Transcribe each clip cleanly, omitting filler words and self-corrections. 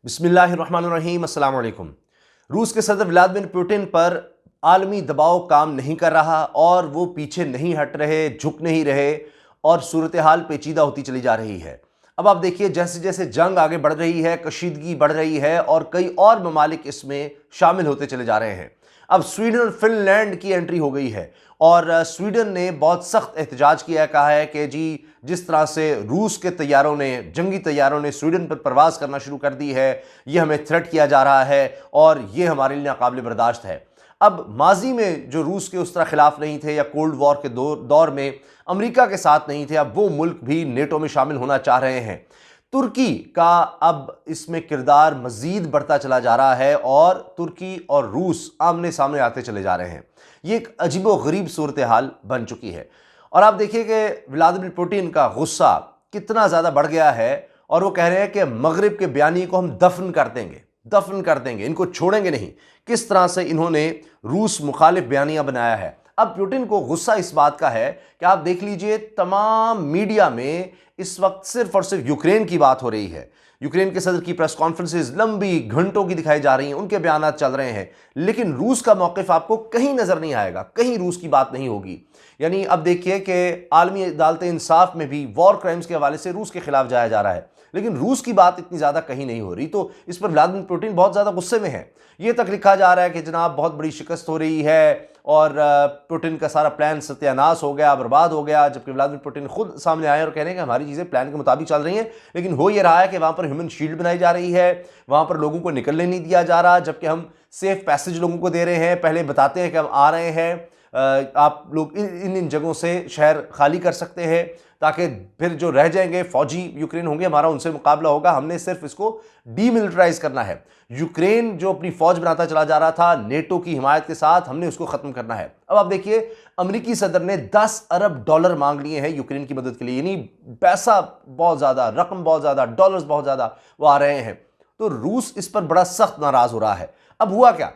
बिस्मिल्लाहिर्रहमानिर्रहीम। अस्सलाम वालेकुम। रूस के सदर व्लादिमीर पुतिन पर आलमी दबाव काम नहीं कर रहा और वो पीछे नहीं हट रहे, झुक नहीं रहे और सूरत हाल पेचीदा होती चली जा रही है। अब आप देखिए, जैसे जैसे जंग आगे बढ़ रही है, कशीदगी बढ़ रही है और कई और ममालिक इसमें शामिल होते चले जा रहे हैं। अब स्वीडन और फिनलैंड की एंट्री हो गई है और स्वीडन ने बहुत सख्त एहतजाज किया, कहा है कि जी जिस तरह से रूस के तैयारों ने, जंगी तैयारों ने स्वीडन पर परवाज़ करना शुरू कर दी है, ये हमें थ्रेट किया जा रहा है और ये हमारे लिए नाकाबिल बर्दाश्त है। अब माजी में जो रूस के उस तरह खिलाफ नहीं थे या कोल्ड वॉर के दौर में अमेरिका के साथ नहीं थे, अब वो मुल्क भी नेटो में शामिल होना चाह रहे हैं। तुर्की का अब इसमें किरदार मज़ीद बढ़ता चला जा रहा है और तुर्की और रूस आमने सामने आते चले जा रहे हैं। ये एक अजीबो-गरीब सूरत हाल बन चुकी है और आप देखिए कि व्लादिमीर पुतिन का गुस्सा कितना ज़्यादा बढ़ गया है और वो कह रहे हैं कि मगरिब के बयानी को हम दफन कर देंगे, इनको छोड़ेंगे नहीं। किस तरह से इन्होंने रूस मुखालिफ बयानियां बनाया है। अब पुतिन को गुस्सा इस बात का है कि आप देख लीजिए, तमाम मीडिया में इस वक्त सिर्फ और सिर्फ यूक्रेन की बात हो रही है। यूक्रेन के सदर की प्रेस कॉन्फ्रेंसेस लंबी घंटों की दिखाई जा रही हैं, उनके बयान चल रहे हैं, लेकिन रूस का मौक़िफ़ आपको कहीं नज़र नहीं आएगा, कहीं रूस की बात नहीं होगी। यानी अब देखिए कि आलमी अदालत इंसाफ में भी वॉर क्राइम्स के हवाले से रूस के खिलाफ जाया जा रहा है, लेकिन रूस की बात इतनी ज़्यादा कहीं नहीं हो रही। तो इस पर व्लादिमीर पुतिन बहुत ज़्यादा गुस्से में है। ये तक लिखा जा रहा है कि जनाब बहुत बड़ी शिकस्त हो रही है और पुतिन का सारा प्लान सत्यानाश हो गया, बर्बाद हो गया, जबकि व्लादिमीर पुतिन खुद सामने आए और कह रहे हैं कि हमारी चीज़ें प्लान के मुताबिक चल रही हैं। लेकिन हो ये रहा है कि वहाँ पर ह्यूमन शील्ड बनाई जा रही है, वहाँ पर लोगों को निकलने नहीं दिया जा रहा, जबकि हम सेफ पैसेज लोगों को दे रहे हैं, पहले बताते हैं कि हम आ रहे हैं, आप लोग इन जगहों से शहर खाली कर सकते हैं ताकि फिर जो रह जाएंगे फौजी यूक्रेन होंगे, हमारा उनसे मुकाबला होगा। हमने सिर्फ इसको डीमिलिटराइज करना है। यूक्रेन जो अपनी फौज बनाता चला जा रहा था नेटो की हिमायत के साथ, हमने उसको खत्म करना है। अब आप देखिए, अमेरिकी सदर ने $10 अरब मांग लिए हैं यूक्रेन की मदद के लिए, यानी पैसा बहुत ज़्यादा, रकम बहुत ज़्यादा, डॉलर्स बहुत ज़्यादा वो आ रहे हैं। तो रूस इस पर बड़ा सख्त नाराज़ हो रहा है। अब हुआ क्या,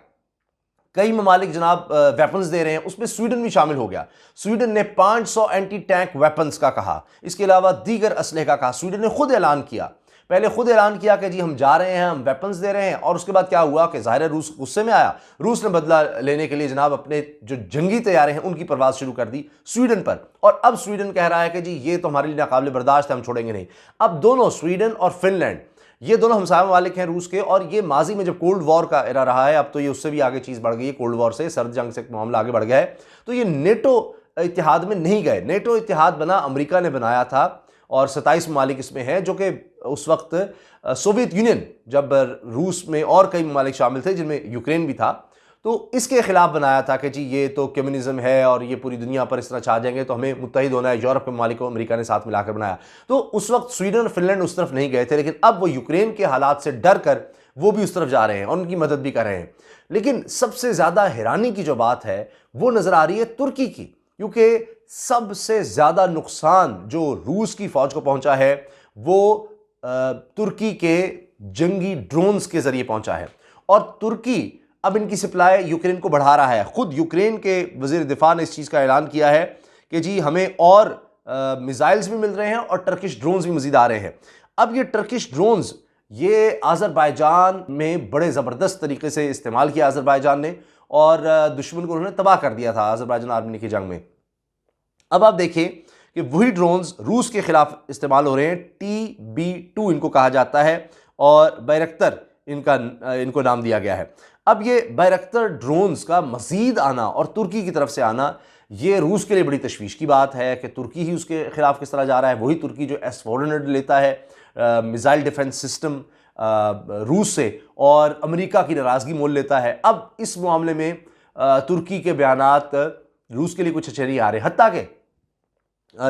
कई ममालिक जनाब वेपन्स दे रहे हैं, उसमें स्वीडन भी शामिल हो गया। स्वीडन ने 500 एंटी टैंक वेपन्स का कहा, इसके अलावा दीगर असलहे का कहा। स्वीडन ने खुद ऐलान किया, पहले खुद ऐलान किया कि जी हम जा रहे हैं, हम वेपन्स दे रहे हैं, और उसके बाद क्या हुआ कि ज़ाहिर है रूस गुस्से में आया। रूस ने बदला लेने के लिए जनाब अपने जो जंगी तैयारे हैं उनकी परवाज़ शुरू कर दी स्वीडन पर, और अब स्वीडन कह रहा है कि जी ये तो हमारे लिए नाकाबिल बर्दाश्त है, हम छोड़ेंगे नहीं। अब दोनों, स्वीडन और फिनलैंड, ये दोनों हमसाया ममालिक हैं रूस के, और ये माजी में जब कोल्ड वॉर का एरा रहा है, अब तो ये उससे भी आगे चीज़ बढ़ गई है, कोल्ड वॉर से, सर्द जंग से मामला आगे बढ़ गया है। तो ये नेटो इत्तेहाद में नहीं गए। नेटो इत्तेहाद बना अमेरिका ने बनाया था और 27 ममालिक इसमें हैं, जो कि उस वक्त सोवियत यूनियन, जब रूस में और कई ममालिक शामिल थे जिनमें यूक्रेन भी था, तो इसके खिलाफ बनाया था कि जी ये तो कम्युनिज्म है और ये पूरी दुनिया पर इस तरह छा जाएंगे, तो हमें मुत्तहिद होना है। यूरोप के ममालिक को अमेरिका ने साथ मिलाकर बनाया। तो उस वक्त स्वीडन और फिनलैंड उस तरफ नहीं गए थे, लेकिन अब वो यूक्रेन के हालात से डर कर वो भी उस तरफ जा रहे हैं और उनकी मदद भी कर रहे हैं। लेकिन सबसे ज़्यादा हैरानी की जो बात है वो नज़र आ रही है तुर्की की, क्योंकि सबसे ज़्यादा नुकसान जो रूस की फ़ौज को पहुँचा है वो तुर्की के जंगी ड्रोन्स के ज़रिए पहुँचा है, और तुर्की अब इनकी सप्लाई यूक्रेन को बढ़ा रहा है। खुद यूक्रेन के वज़ीर दिफा ने इस चीज़ का ऐलान किया है कि जी हमें और मिसाइल्स भी मिल रहे हैं और टर्किश ड्रोन्स भी मज़ीद आ रहे हैं। अब ये टर्किश ड्रोन्स ये अज़रबैजान में बड़े ज़बरदस्त तरीके से इस्तेमाल किया अज़रबैजान ने, और दुश्मन को उन्होंने तबाह कर दिया था अज़रबैजान आर्मी की जंग में। अब आप देखिए कि वही ड्रोन्स रूस के खिलाफ इस्तेमाल हो रहे हैं। TB2 इनको कहा जाता है और बैरक्तर इनको नाम दिया गया है। अब ये बैरक्तर ड्रोन्स का मज़ीद आना और तुर्की की तरफ से आना, ये रूस के लिए बड़ी तशवीश की बात है कि तुर्की ही उसके खिलाफ किस तरह जा रहा है। वही तुर्की जो S-400 लेता है मिसाइल डिफेंस सिस्टम रूस से, और अमेरिका की नाराज़गी मोल लेता है। अब इस मामले में तुर्की के बयानात रूस के लिए कुछ अच्छे नहीं आ रहे। हत्ता कि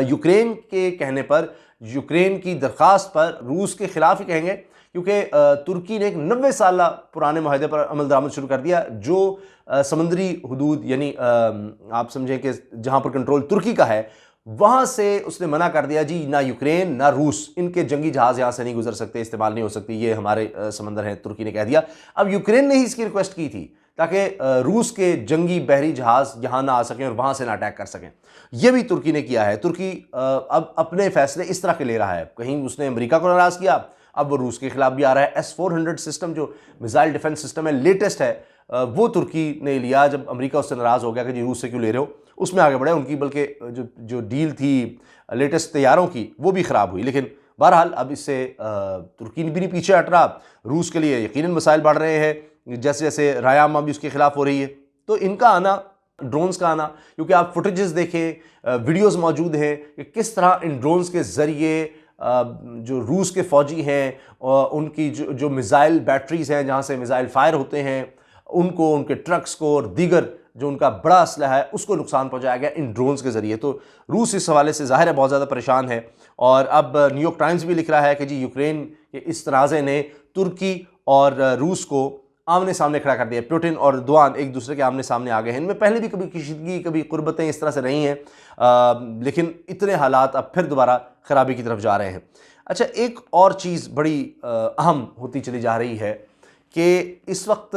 यूक्रेन के कहने पर, यूक्रेन की दरख्वास्त पर रूस के खिलाफ ही कहेंगे, क्योंकि तुर्की ने एक 90 साल पुराने माहदे पर अमल दरामद शुरू कर दिया, जो समंदरी हदूद, यानी आप समझें कि जहाँ पर कंट्रोल तुर्की का है, वहाँ से उसने मना कर दिया जी ना यूक्रेन ना रूस, इनके जंगी जहाज़ यहाँ से नहीं गुजर सकते, इस्तेमाल नहीं हो सकती, ये हमारे समंदर हैं, तुर्की ने कह दिया। अब यूक्रेन ने ही इसकी रिक्वेस्ट की थी ताकि रूस के जंगी बहरी जहाज़ यहाँ ना आ सकें और वहाँ से ना अटैक कर सकें। यह भी तुर्की ने किया है। तुर्की अब अपने फैसले इस तरह के ले रहा है, कहीं उसने अमेरिका को नाराज़ किया, اب وہ روس کے خلاف بھی آ رہا ہے۔ S-400 سسٹم جو میزائل ڈیفنس سسٹم ہے، لیٹسٹ ہے، وہ ترکی نے لیا جب امریکہ اس سے ناراض ہو گیا کہ جی روس سے کیوں لے رہے ہو، اس میں آگے بڑھے۔ ان کی بلکہ جو ڈیل تھی لیٹسٹ طیاروں کی وہ بھی خراب ہوئی، لیکن بہرحال اب اس سے ترکی بھی نہیں پیچھے ہٹ رہا۔ روس کے لیے یقیناً مسائل بڑھ رہے ہیں، جیسے جیسے رایامہ بھی اس کے خلاف ہو رہی ہے۔ تو ان کا آنا، ڈرونز کا آنا، کیونکہ آپ فوٹیجز دیکھیں، ویڈیوز موجود ہیں کہ کس طرح ان ڈرونز کے ذریعے جو روس کے فوجی ہیں ان کی جو میزائل بیٹریز ہیں جہاں سے میزائل فائر ہوتے ہیں، ان کو، ان کے ٹرکس کو اور دیگر جو ان کا بڑا اسلحہ ہے اس کو نقصان پہنچایا گیا ان ڈرونز کے ذریعے۔ تو روس اس حوالے سے ظاہر ہے بہت زیادہ پریشان ہے، اور اب نیو یارک ٹائمز بھی لکھ رہا ہے کہ جی یوکرین کے اس تنازع نے ترکی اور روس کو آمنے سامنے کھڑا کر دیا۔ پوٹن اور ایردوان ایک دوسرے کے آمنے سامنے آ گئے ہیں۔ ان میں پہلے بھی کبھی کشیدگی، کبھی قربتیں اس طرح سے رہی ہیں، لیکن اتنے حالات اب پھر دوبارہ خرابی کی طرف جا رہے ہیں۔ اچھا، ایک اور چیز بڑی اہم ہوتی چلی جا رہی ہے کہ اس وقت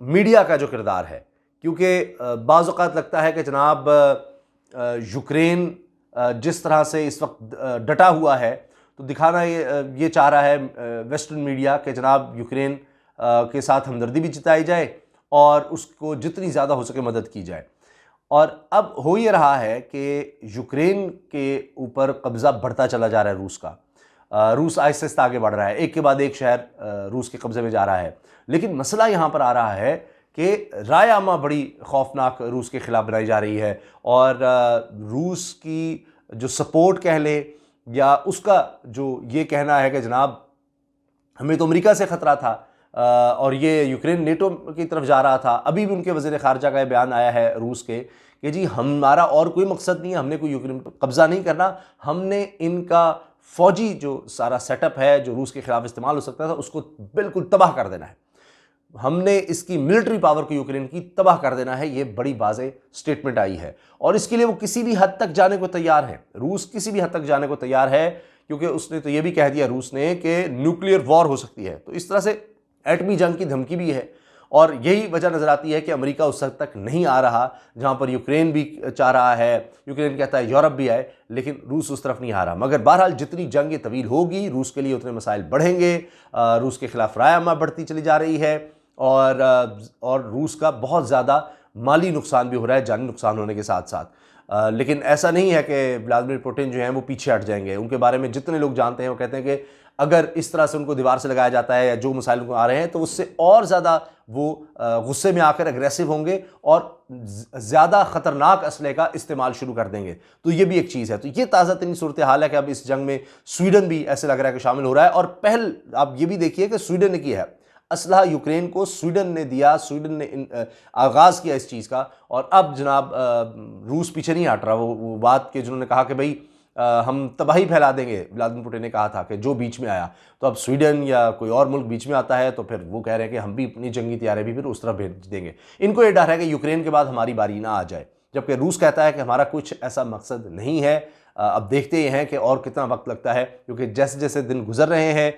میڈیا کا جو کردار ہے، کیونکہ بعض اوقات لگتا ہے کہ جناب یوکرین جس طرح سے اس وقت ڈٹا ہوا ہے تو دکھانا یہ چاہ رہا ہے ویسٹرن میڈیا کہ جناب یوکرین کے ساتھ ہمدردی بھی جتائی جائے اور اس کو جتنی زیادہ ہو سکے مدد کی جائے۔ اور اب ہو یہ رہا ہے کہ یوکرین کے اوپر قبضہ بڑھتا چلا جا رہا ہے روس کا، روس آہستہ آہستہ آگے بڑھ رہا ہے، ایک کے بعد ایک شہر روس کے قبضے میں جا رہا ہے۔ لیکن مسئلہ یہاں پر آ رہا ہے کہ رائے عامہ بڑی خوفناک روس کے خلاف بنائی جا رہی ہے، اور روس کی جو سپورٹ کہہ لیں یا اس کا جو یہ کہنا ہے کہ جناب ہمیں تو امریکہ سے خطرہ تھا اور یہ یوکرین نیٹو کی طرف جا رہا تھا۔ ابھی بھی ان کے وزیر خارجہ کا یہ بیان آیا ہے روس کے کہ جی ہمارا اور کوئی مقصد نہیں ہے، ہم نے کوئی یوکرین پر قبضہ نہیں کرنا، ہم نے ان کا فوجی جو سارا سیٹ اپ ہے جو روس کے خلاف استعمال ہو سکتا تھا اس کو بالکل تباہ کر دینا ہے، ہم نے اس کی ملٹری پاور کو یوکرین کی تباہ کر دینا ہے۔ یہ بڑی واضح سٹیٹمنٹ آئی ہے، اور اس کے لیے وہ کسی بھی حد تک جانے کو تیار ہے، روس کسی بھی حد تک جانے کو تیار ہے، کیونکہ اس نے تو یہ بھی کہہ دیا روس نے کہ نیوکلیئر وار ہو سکتی ہے۔ تو اس طرح سے ایٹمی جنگ کی دھمکی بھی ہے، اور یہی وجہ نظر آتی ہے کہ امریکہ اس حد تک نہیں آ رہا جہاں پر یوکرین بھی چاہ رہا ہے، یوکرین کہتا ہے یورپ بھی آئے، لیکن روس اس طرف نہیں آ رہا۔ مگر بہرحال جتنی جنگ طویل ہوگی روس کے لیے اتنے مسائل بڑھیں گے، روس کے خلاف رائے عامہ بڑھتی چلی جا رہی ہے، اور روس کا بہت زیادہ مالی نقصان بھی ہو رہا ہے، جانی نقصان ہونے کے ساتھ ساتھ۔ لیکن ایسا نہیں ہے کہ ولادیمیر پوٹن جو ہیں وہ پیچھے ہٹ جائیں گے۔ ان کے بارے میں جتنے لوگ جانتے ہیں وہ کہتے ہیں کہ اگر اس طرح سے ان کو دیوار سے لگایا جاتا ہے یا جو مسائل ان کو آ رہے ہیں تو اس سے اور زیادہ وہ غصے میں آ کر اگریسو ہوں گے اور زیادہ خطرناک اسلحے کا استعمال شروع کر دیں گے۔ تو یہ بھی ایک چیز ہے۔ تو یہ تازہ ترین صورتحال ہے کہ اب اس جنگ میں سویڈن بھی ایسے لگ رہا ہے کہ شامل ہو رہا ہے، اور پہل آپ یہ بھی دیکھیے کہ سویڈن نے کی ہے، اسلحہ یوکرین کو سویڈن نے دیا، سویڈن نے آغاز کیا اس چیز کا، اور اب جناب روس پیچھے نہیں ہٹ رہا۔ وہ بات کہ جنہوں نے کہا کہ بھئی ہم تباہی پھیلا دیں گے، ولادیمیر پوٹن نے کہا تھا کہ جو بیچ میں آیا، تو اب سویڈن یا کوئی اور ملک بیچ میں آتا ہے تو پھر وہ کہہ رہے ہیں کہ ہم بھی اپنی جنگی تیارے بھی پھر اس طرح بھیج دیں گے۔ ان کو یہ ڈر ہے کہ یوکرین کے بعد ہماری باری نہ آ جائے، جبکہ روس کہتا ہے کہ ہمارا کچھ ایسا مقصد نہیں ہے۔ اب دیکھتے ہیں کہ اور کتنا وقت لگتا ہے، کیونکہ جیسے جیسے دن گزر رہے ہیں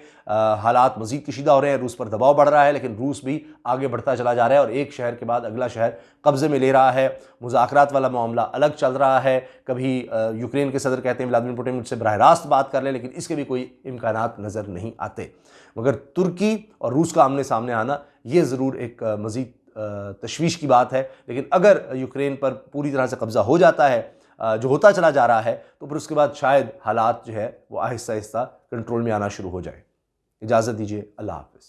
حالات مزید کشیدہ ہو رہے ہیں، روس پر دباؤ بڑھ رہا ہے، لیکن روس بھی آگے بڑھتا چلا جا رہا ہے اور ایک شہر کے بعد اگلا شہر قبضے میں لے رہا ہے۔ مذاکرات والا معاملہ الگ چل رہا ہے، کبھی یوکرین کے صدر کہتے ہیں ولادیمیر پوٹن مجھ سے براہ راست بات کر لیں، لیکن اس کے بھی کوئی امکانات نظر نہیں آتے۔ مگر ترکی اور روس کا آمنے سامنے آنا یہ ضرور ایک مزید تشویش کی بات ہے، لیکن اگر یوکرین پر پوری طرح سے قبضہ ہو جاتا ہے جو ہوتا چلا جا رہا ہے، تو پھر اس کے بعد شاید حالات جو ہے وہ آہستہ آہستہ کنٹرول میں آنا شروع ہو جائے۔ اجازت دیجیے، اللہ حافظ۔